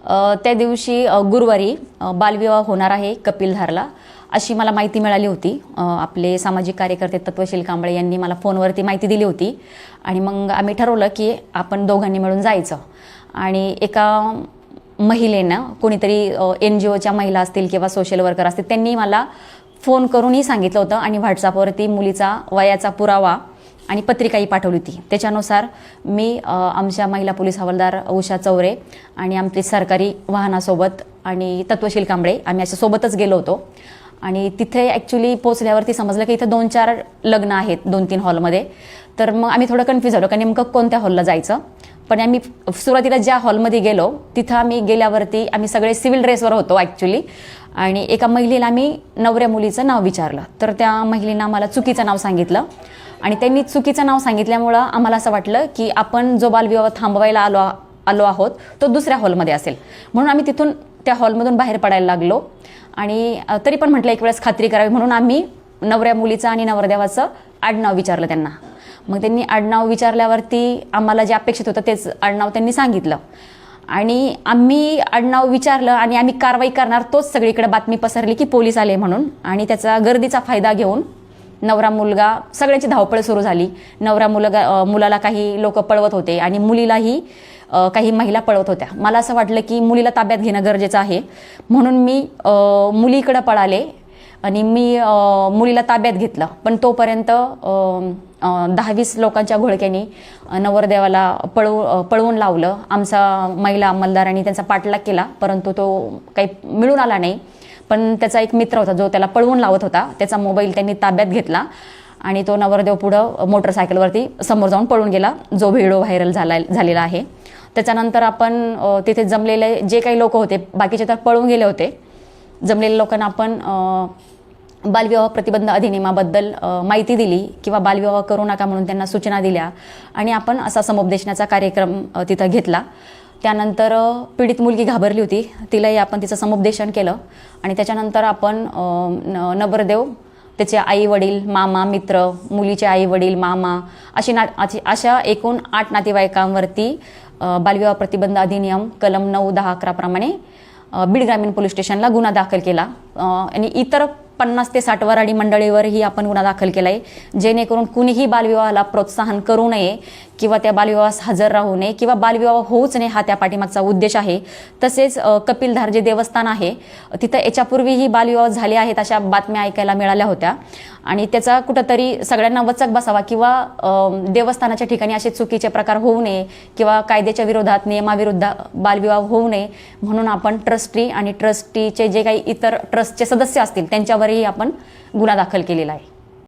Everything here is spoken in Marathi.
त्या दिवशी गुरुवारी बालविवाह होणार आहे कपिलधारला, अशी मला माहिती मिळाली होती. आपले सामाजिक कार्यकर्ते तत्वशील कांबळे यांनी मला फोनवरती माहिती दिली होती आणि मग आम्ही ठरवलं की आपण दोघांनी मिळून जायचं. आणि एका महिलेनं, कोणीतरी NGOच्या महिला असतील किंवा सोशल वर्कर असतील, त्यांनी मला फोन करूनही सांगितलं होतं आणि व्हॉट्सअपवरती मुलीचा वयाचा पुरावा आणि पत्रिकाही पाठवली होती. त्याच्यानुसार मी आमच्या महिला पोलीस हवालदार उषा चौरे आणि आमची सरकारी वाहनासोबत आणि तत्वशील कांबळे आम्ही अशा सोबतच गेलो होतो. आणि तिथे ॲक्च्युली पोचल्यावरती समजलं की इथं 2-4 लग्न आहेत 2-3 हॉलमध्ये. तर मग आम्ही थोडं कन्फ्यूज झालो का नेमकं कोणत्या हॉलला जायचं. पण आम्ही सुरुवातीला ज्या हॉलमध्ये गेलो तिथं आम्ही गेल्यावरती आम्ही सगळे सिव्हिल ड्रेसवर होतो ॲक्च्युली. आणि एका महिलेला आम्ही नवऱ्या मुलीचं नाव विचारलं, तर त्या महिलेनं आम्हाला चुकीचं नाव सांगितलं. आणि त्यांनी चुकीचं नाव सांगितल्यामुळं आम्हाला असं वाटलं की आपण जो बालविवाह थांबवायला आलो आहोत तो दुसऱ्या हॉलमध्ये असेल. म्हणून आम्ही तिथून त्या हॉलमधून बाहेर पडायला लागलो. आणि तरी पण म्हटलं एक वेळेस खात्री करावी म्हणून आम्ही नवऱ्या मुलीचं आणि नवरदेवाचं आडनाव विचारलं त्यांना. मग त्यांनी आडनाव विचारल्यावरती आम्हाला जे अपेक्षित होतं तेच आडनाव त्यांनी सांगितलं. आणि आम्ही आडनाव विचारलं आणि आम्ही कारवाई करणार, तोच सगळीकडे बातमी पसरली की पोलीस आले म्हणून. आणि त्याचा गर्दीचा फायदा घेऊन नवरा मुलगा सगळ्यांची धावपळ सुरू झाली. मुलाला काही लोक पळवत होते आणि मुलीलाही काही महिला पळवत होत्या. मला असं वाटलं की मुलीला ताब्यात घेणं गरजेचं आहे म्हणून मी मुलीकडे पळाले आणि मी मुलीला ताब्यात घेतलं. पण तोपर्यंत 10-20 लोकांच्या घोळक्यांनी नवरदेवाला पळवून लावलं. आमचा महिला अंमलदारांनी त्यांचा पाठलाग केला परंतु तो काही मिळून आला नाही. पण त्याचा एक मित्र होता जो त्याला पळवून लावत होता, त्याचा मोबाईल त्यांनी ताब्यात घेतला आणि तो नवरदेव पुढं मोटरसायकलवरती समोर जाऊन पळून गेला, जो व्हिडिओ व्हायरल झालेला आहे. त्याच्यानंतर आपण तिथे जमलेले जे काही लोक होते, बाकीचे तर पळून गेले होते, जमलेल्या लोकांना आपण बालविवाह प्रतिबंध अधिनियमाबद्दल माहिती दिली किंवा बालविवाह करू नका म्हणून त्यांना सूचना दिल्या आणि आपण असा समुपदेशनाचा कार्यक्रम तिथं घेतला. त्यानंतर पीडित मुलगी घाबरली होती, तिलाही आपण तिचं समुपदेशन केलं. आणि त्याच्यानंतर आपण नवरदेव, त्याचे आई वडील, मामा, मित्र, मुलीचे आई वडील, मामा अशा एकूण 8 नातेवाईकांवरती बालविवाह प्रतिबंध अधिनियम कलम 9, 10, 11 प्रमाणे बीड ग्रामीण पोलीस स्टेशनला गुन्हा दाखल केला. आणि इतर 50 ते 60 वऱ्हाडी मंडळीवरही आपण गुन्हा दाखल केला आहे, जेणेकरून कुणीही बालविवाहाला प्रोत्साहन करू नये किंवा त्या बालविवाहास हजर राहू नये किंवा बालविवाह होऊच नये, हा त्या पाठीमागचा उद्देश आहे. तसेच कपिलधार जे देवस्थान आहे तिथं याच्यापूर्वीही बालविवाह झाले आहेत अशा बातम्या ऐकायला मिळाल्या होत्या. आणि त्याचा कुठंतरी सगळ्यांना वचक बसावा किंवा देवस्थानाच्या ठिकाणी असे चुकीचे प्रकार होऊ नये किंवा कायद्याच्या विरोधात, नियमाविरुद्ध बालविवाह होऊ नये म्हणून आपण ट्रस्टी आणि ट्रस्टीचे जे काही इतर ट्रस्टचे सदस्य असतील त्यांच्यावरही आपण गुन्हा दाखल केलेला आहे.